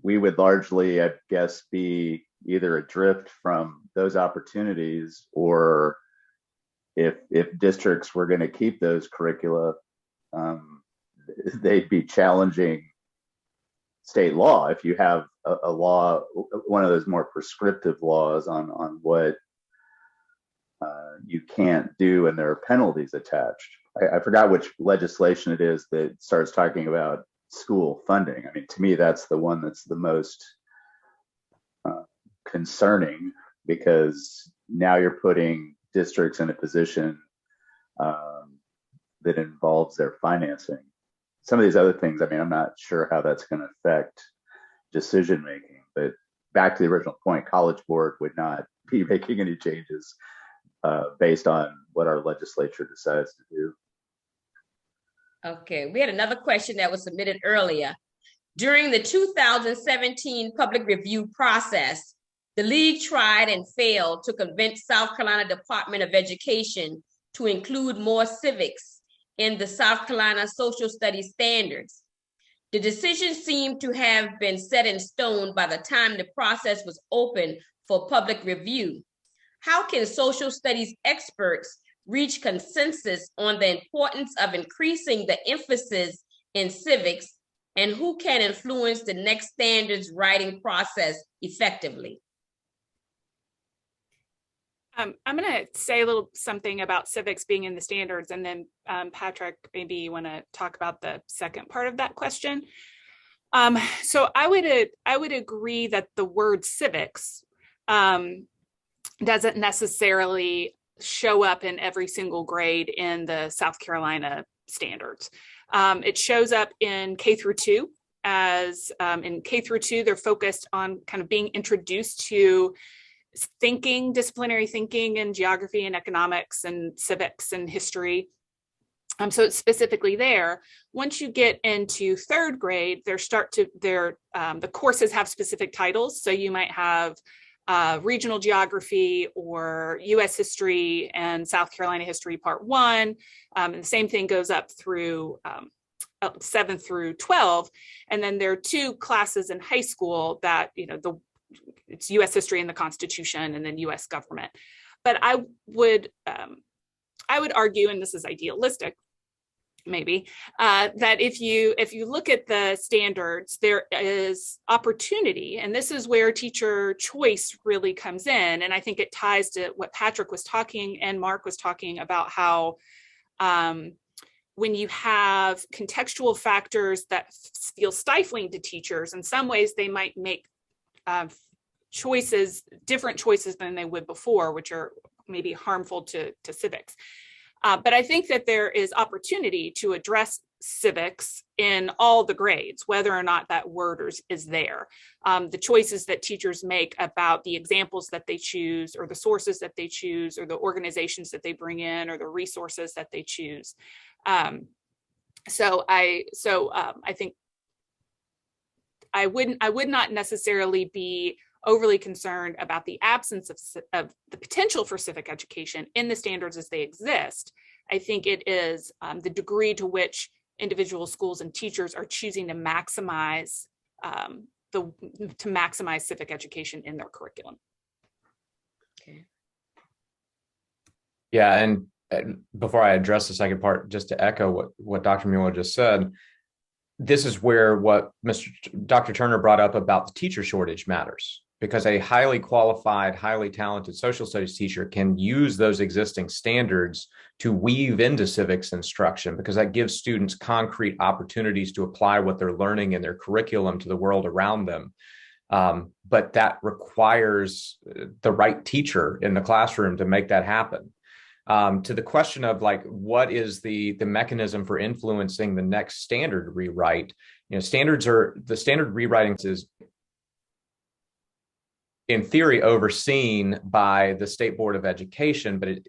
we would largely, I guess, be either adrift from those opportunities, or if districts were going to keep those curricula, they'd be challenging state law. If you have a law, one of those more prescriptive laws on what you can't do, and there are penalties attached. I forgot which legislation it is that starts talking about school funding. I mean, to me, that's the one that's the most concerning, because now you're putting districts in a position that involves their financing. Some of these other things, I mean, I'm not sure how that's going to affect decision making, but back to the original point, College Board would not be making any changes based on what our legislature decides to do. Okay, we had another question that was submitted earlier. During the 2017 public review process, the league tried and failed to convince South Carolina Department of Education to include more civics in the South Carolina Social Studies standards. The decision seemed to have been set in stone by the time the process was open for public review. How can social studies experts reach consensus on the importance of increasing the emphasis in civics, and who can influence the next standards writing process effectively? I'm going to say a little something about civics being in the standards, and then Patrick, maybe you want to talk about the second part of that question. So I would agree that the word civics doesn't necessarily show up in every single grade in the South Carolina standards. It shows up in K through 2, as in K through 2, they're focused on kind of being introduced to thinking, disciplinary thinking, and geography and economics and civics and history. So it's specifically there. Once you get into 3rd grade, the courses have specific titles. So you might have regional geography or US history and South Carolina history part 1. And the same thing goes up through 7 through 12. And then there are 2 classes in high school that, it's US history and the Constitution, and then US government. But I would argue, and this is idealistic, maybe, that if you look at the standards, there is opportunity, and this is where teacher choice really comes in. And I think it ties to what Patrick was talking and Mark was talking about, how when you have contextual factors that feel stifling to teachers, in some ways they might make different choices than they would before, which are maybe harmful to civics. But I think that there is opportunity to address civics in all the grades, whether or not that word is there. The choices that teachers make about the examples that they choose, or the sources that they choose, or the organizations that they bring in, or the resources that they choose. So I think I would not necessarily be overly concerned about the absence of the potential for civic education in the standards as they exist. I think it is the degree to which individual schools and teachers are choosing to maximize civic education in their curriculum. Okay. Yeah, and before I address the second part, just to echo what Dr. Mueller just said, this is where what Dr. Turner brought up about the teacher shortage matters, because a highly qualified, highly talented social studies teacher can use those existing standards to weave into civics instruction, because that gives students concrete opportunities to apply what they're learning in their curriculum to the world around them. But that requires the right teacher in the classroom to make that happen. To the question of like, what is the mechanism for influencing the next standard rewrite? The standard rewriting is in theory overseen by the State Board of Education, but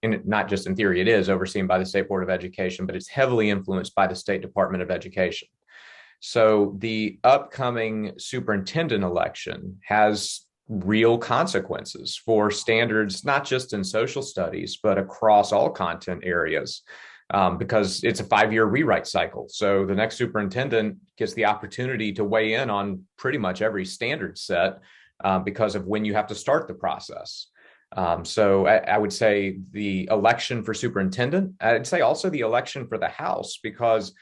not just in theory, it is overseen by the State Board of Education, but it's heavily influenced by the State Department of Education. So the upcoming superintendent election has real consequences for standards, not just in social studies, but across all content areas, because it's a 5-year rewrite cycle. So the next superintendent gets the opportunity to weigh in on pretty much every standard set because of when you have to start the process. So I would say the election for superintendent, I'd say also the election for the House, because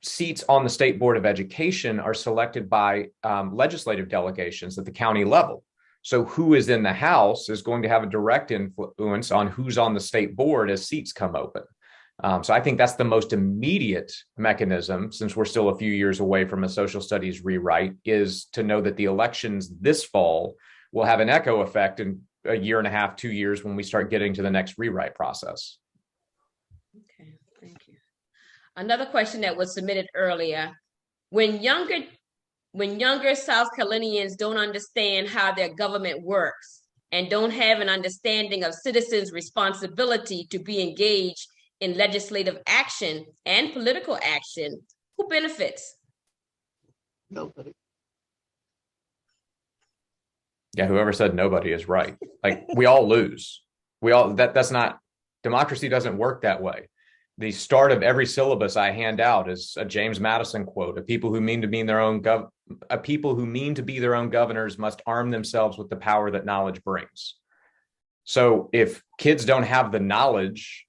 seats on the State Board of Education are selected by legislative delegations at the county level. So who is in the House is going to have a direct influence on who's on the state board as seats come open. So I think that's the most immediate mechanism, since we're still a few years away from a social studies rewrite, is to know that the elections this fall will have an echo effect in a year and a half, 2 years, when we start getting to the next rewrite process. Okay, thank you. Another question that was submitted earlier: when younger South Carolinians don't understand how their government works and don't have an understanding of citizens' responsibility to be engaged in legislative action and political action, who benefits? Nobody. Yeah, whoever said nobody is right. Like, we all lose. That's not, democracy doesn't work that way. The start of every syllabus I hand out is a James Madison quote: people who mean to be their own governors must arm themselves with the power that knowledge brings. So if kids don't have the knowledge,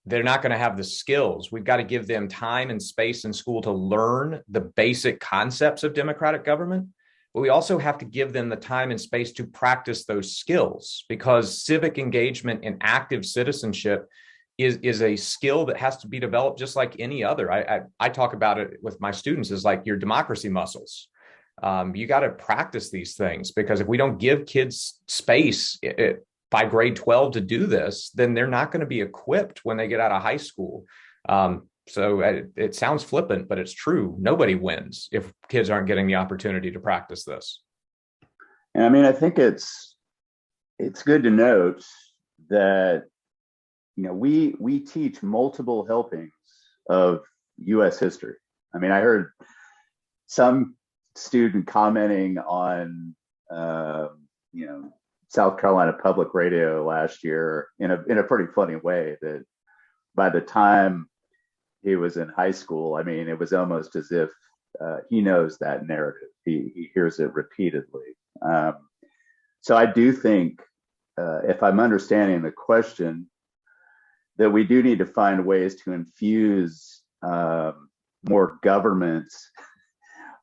they're not going to have the skills. We've got to give them time and space in school to learn the basic concepts of democratic government. But we also have to give them the time and space to practice those skills, because civic engagement and active citizenship is a skill that has to be developed just like any other. I talk about it with my students as like your democracy muscles. You got to practice these things, because if we don't give kids space by grade 12 to do this, then they're not going to be equipped when they get out of high school. So it sounds flippant, but it's true. Nobody wins if kids aren't getting the opportunity to practice this. And I mean, I think it's good to note that, we teach multiple helpings of U.S. history. I mean, I heard some student commenting on, South Carolina Public Radio last year in a pretty funny way, that by the time he was in high school, I mean, it was almost as if he knows that narrative. He hears it repeatedly. So I do think, if I'm understanding the question, that we do need to find ways to infuse more government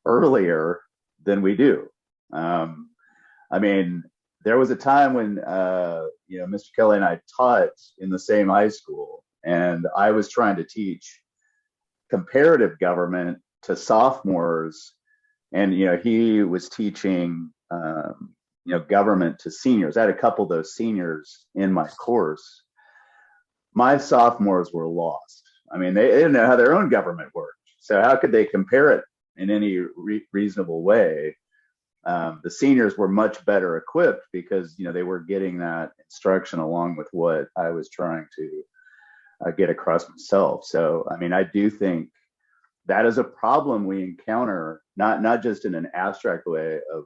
earlier than we do. I mean, there was a time when, Mr. Kelly and I taught in the same high school, and I was trying to teach comparative government to sophomores, and, he was teaching, government to seniors. I had a couple of those seniors in my course. My sophomores were lost. I mean, they didn't know how their own government worked. So how could they compare it in any reasonable way? The seniors were much better equipped because, they were getting that instruction along with what I was trying to get across myself. So, I mean, I do think that is a problem we encounter, not just in an abstract way of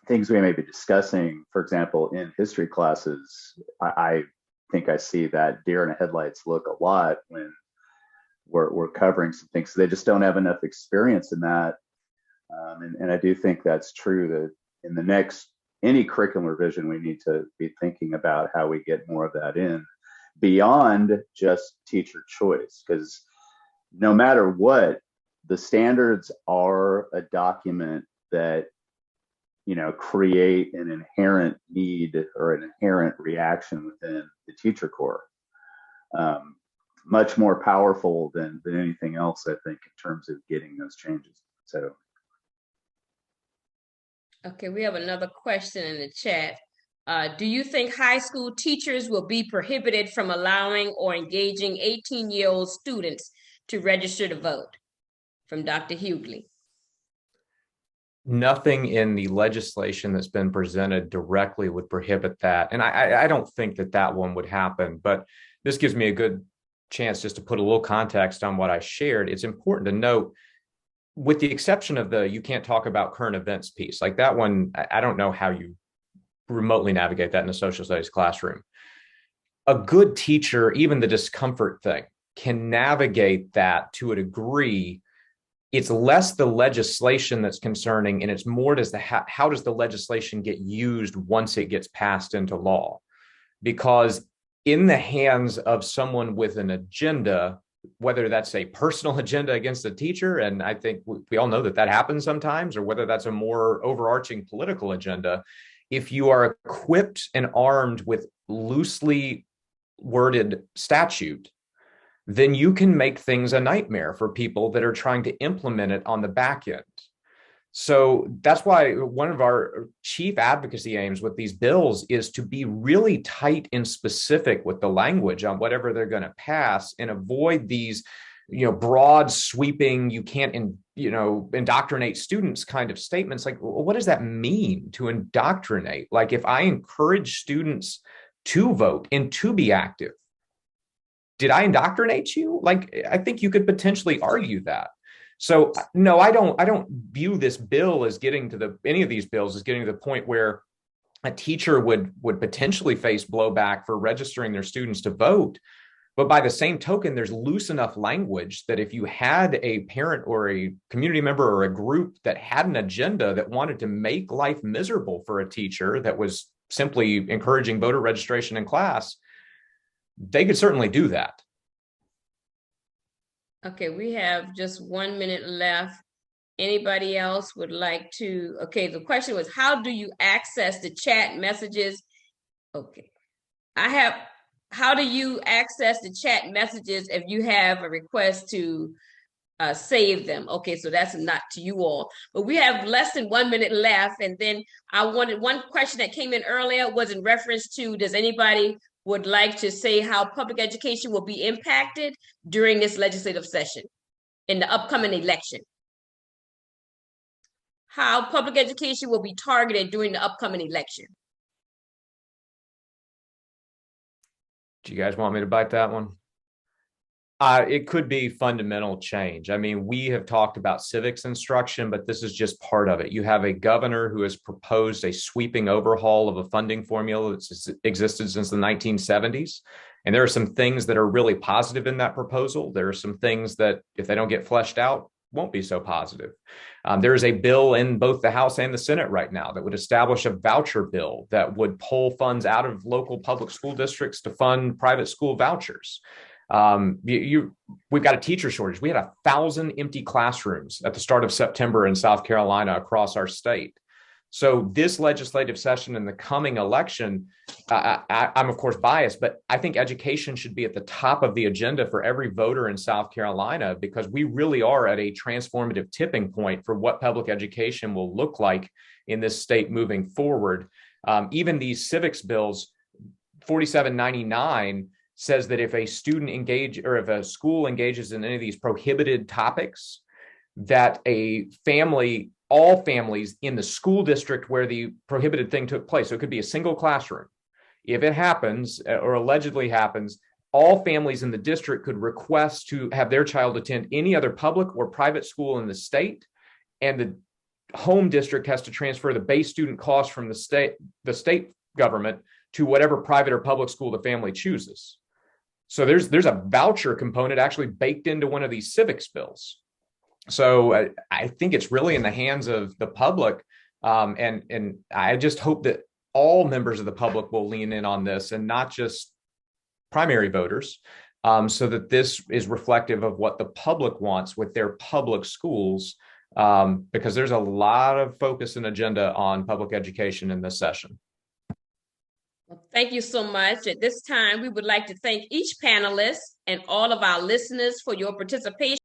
things we may be discussing, for example, in history classes. I think I see that deer in the headlights look a lot when we're covering some things. So they just don't have enough experience in that. And I do think that's true, that in the next, any curriculum revision, we need to be thinking about how we get more of that in beyond just teacher choice, because no matter what, the standards are a document that create an inherent need or an inherent reaction within the teacher corps. Much more powerful than anything else, I think, in terms of getting those changes. So. Okay, we have another question in the chat. Do you think high school teachers will be prohibited from allowing or engaging 18-year-old students to register to vote? From Dr. Hughley. Nothing in the legislation that's been presented directly would prohibit that. And I don't think that one would happen, but this gives me a good chance just to put a little context on what I shared. It's important to note, with the exception of the you can't talk about current events piece, like that one, I don't know how you remotely navigate that in a social studies classroom. A good teacher, even the discomfort thing, can navigate that to a degree. It's less the legislation that's concerning, and it's more how does the legislation get used once it gets passed into law? Because in the hands of someone with an agenda, whether that's a personal agenda against a teacher, and I think we all know that happens sometimes, or whether that's a more overarching political agenda, if you are equipped and armed with loosely worded statute, then you can make things a nightmare for people that are trying to implement it on the back end. So that's why one of our chief advocacy aims with these bills is to be really tight and specific with the language on whatever they're going to pass, and avoid these, broad sweeping, you can't, indoctrinate students kind of statements. Like, what does that mean to indoctrinate? Like, if I encourage students to vote and to be active, did I indoctrinate you? Like, I think you could potentially argue that. So no, I don't view this bill as getting to any of these bills as getting to the point where a teacher would potentially face blowback for registering their students to vote. But by the same token, there's loose enough language that if you had a parent or a community member or a group that had an agenda that wanted to make life miserable for a teacher that was simply encouraging voter registration in class, they could certainly do that. Okay, we have just 1 minute left. Anybody else would like to? Okay, the question was, how do you access the chat messages? Okay, how do you access the chat messages if you have a request to save them? Okay, so that's not to you all, but we have less than 1 minute left. And then I wanted, one question that came in earlier was in reference to, does anybody would like to say how public education will be impacted during this legislative session in the upcoming election? How public education will be targeted during the upcoming election? Do you guys want me to bite that one? It could be fundamental change. I mean, we have talked about civics instruction, but this is just part of it. You have a governor who has proposed a sweeping overhaul of a funding formula that's existed since the 1970s. And there are some things that are really positive in that proposal. There are some things that, if they don't get fleshed out, won't be so positive. There is a bill in both the House and the Senate right now that would establish a voucher bill that would pull funds out of local public school districts to fund private school vouchers. We've got a teacher shortage. We had 1,000 empty classrooms at the start of September in South Carolina across our state. So this legislative session and the coming election, I'm of course biased, but I think education should be at the top of the agenda for every voter in South Carolina, because we really are at a transformative tipping point for what public education will look like in this state moving forward. Even these civics bills, 4799, says that if a student if a school engages in any of these prohibited topics, that all families in the school district where the prohibited thing took place, so it could be a single classroom, if it happens or allegedly happens, all families in the district could request to have their child attend any other public or private school in the state, and the home district has to transfer the base student cost from the state government to whatever private or public school the family chooses. So there's a voucher component actually baked into one of these civics bills. So I think it's really in the hands of the public, and I just hope that all members of the public will lean in on this and not just primary voters, so that this is reflective of what the public wants with their public schools, because there's a lot of focus and agenda on public education in this session. Well, thank you so much. At this time, we would like to thank each panelist and all of our listeners for your participation